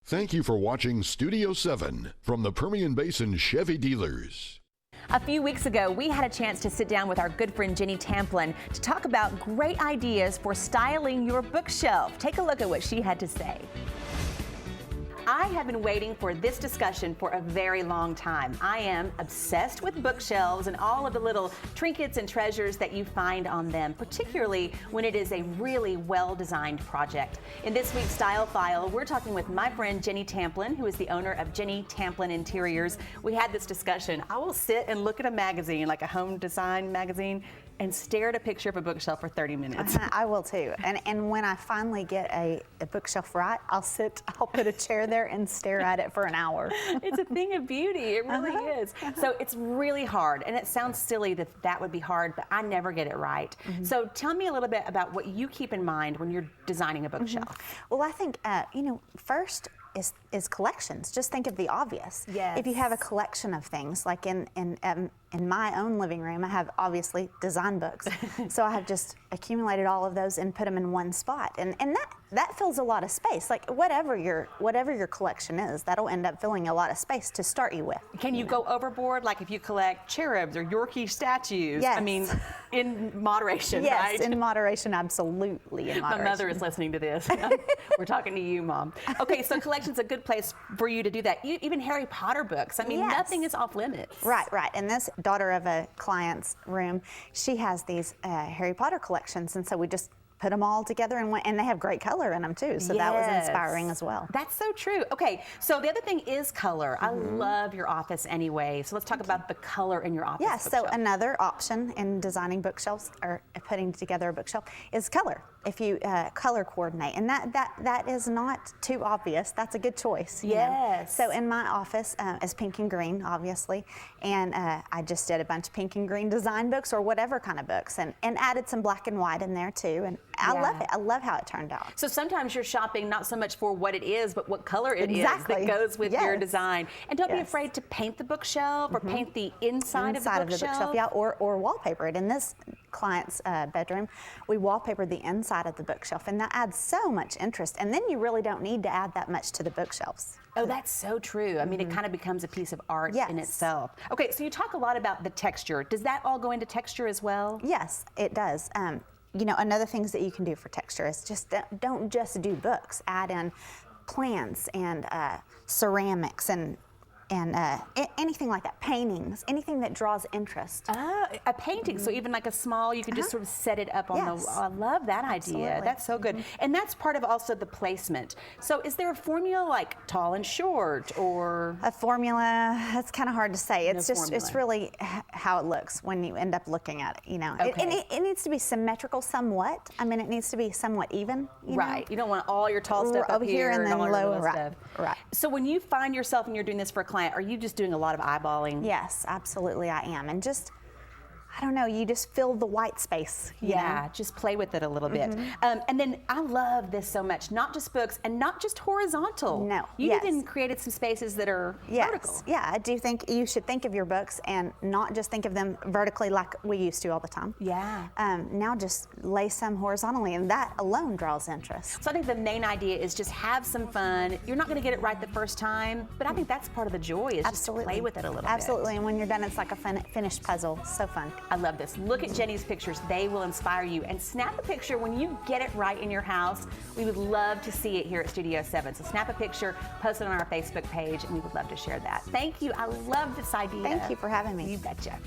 Thank you for watching Studio 7 from the Permian Basin Chevy dealers. A few weeks ago, we had a chance to sit down with our good friend Jenny Tamplin to talk about great ideas for styling your bookshelf. Take a look at what she had to say. I have been waiting for this discussion for a very long time. I am obsessed with bookshelves and all of the little trinkets and treasures that you find on them, particularly when it is a really well-designed project. In this week's Style File, we're talking with my friend Jenny Tamplin, who is the owner of Jenny Tamplin Interiors. We had this discussion. I will sit and look at a magazine, like a home design magazine, and stare at a picture of a bookshelf for 30 minutes. I will too. And when I finally get a bookshelf right, I'll put a chair there and stare at it for an hour. It's a thing of beauty. It really is. So it's really hard. And it sounds silly that that would be hard, but I never get it right. So tell me a little bit about what you keep in mind when you're designing a bookshelf. Well, I think, first, is collections. Just think of the obvious. Yes. If you have a collection of things, like in my own living room, I have obviously design books. So I have just accumulated all of those and put them in one spot, and that fills a lot of space. Like whatever your collection is, that'll end up filling a lot of space to start you with. Can you go overboard, like if you collect cherubs or Yorkie statues? Yes. I mean, in moderation, yes, right? in moderation, absolutely in moderation. My mother is listening to this. We're talking to you, Mom. Okay, so collection's a good place for you to do that. Even Harry Potter books. I mean, yes. Nothing is off limits. Right. And this daughter of a client's room, she has these Harry Potter collections, and so we just put them all together, and they have great color in them too, so that was inspiring as well. That's so true. Okay, so the other thing is color. I love your office anyway, so let's talk about the color in your office. Yeah, so another option in designing bookshelves or putting together a bookshelf is color. If you color coordinate, and that is not too obvious. That's a good choice. You know? So in my office is pink and green, obviously, and I just did a bunch of pink and green design books or whatever kind of books, and added some black and white in there too, and I love it. I love how it turned out. So sometimes you're shopping not so much for what it is, but what color it is that goes with your design. And don't be afraid to paint the bookshelf or paint the inside of the bookshelf. Yeah, or wallpaper it. In this client's bedroom, we wallpapered the inside of the bookshelf, and that adds so much interest. And then you really don't need to add that much to the bookshelves. Oh, that's so true. I mean, it kind of becomes a piece of art in itself. Okay, so you talk a lot about the texture. Does that all go into texture as well? Yes, it does. Another things that you can do for texture is just don't just do books. Add in plants and ceramics and anything like that, paintings, anything that draws interest. A painting, so even like a small, you could just sort of set it up on the, I love that idea. That's so good. And that's part of also the placement. So is there a formula like tall and short, or? A formula, that's kind of hard to say. It's really how it looks when you end up looking at it, it needs to be symmetrical somewhat. I mean, it needs to be somewhat even, Right, you don't want all your tall stuff up here and then all low, stuff. Right. So when you find yourself and you're doing this for a client, are you just doing a lot of eyeballing? Yes, absolutely I am. And just, I don't know, you just fill the white space. You know? Just play with it a little bit. And then I love this so much, not just books and not just horizontal. No. You even created some spaces that are vertical. Yeah, I do think you should think of your books and not just think of them vertically like we used to all the time. Yeah. Now just lay some horizontally, and that alone draws interest. So I think the main idea is just have some fun. You're not going to get it right the first time, but I think that's part of the joy is just to play with it a little bit. Absolutely, and when you're done, it's like a finished puzzle. So fun. I love this. Look at Jenny's pictures. They will inspire you. And snap a picture when you get it right in your house. We would love to see it here at Studio 7. So snap a picture, post it on our Facebook page, and we would love to share that. Thank you. I love this idea. Thank you for having me. You betcha.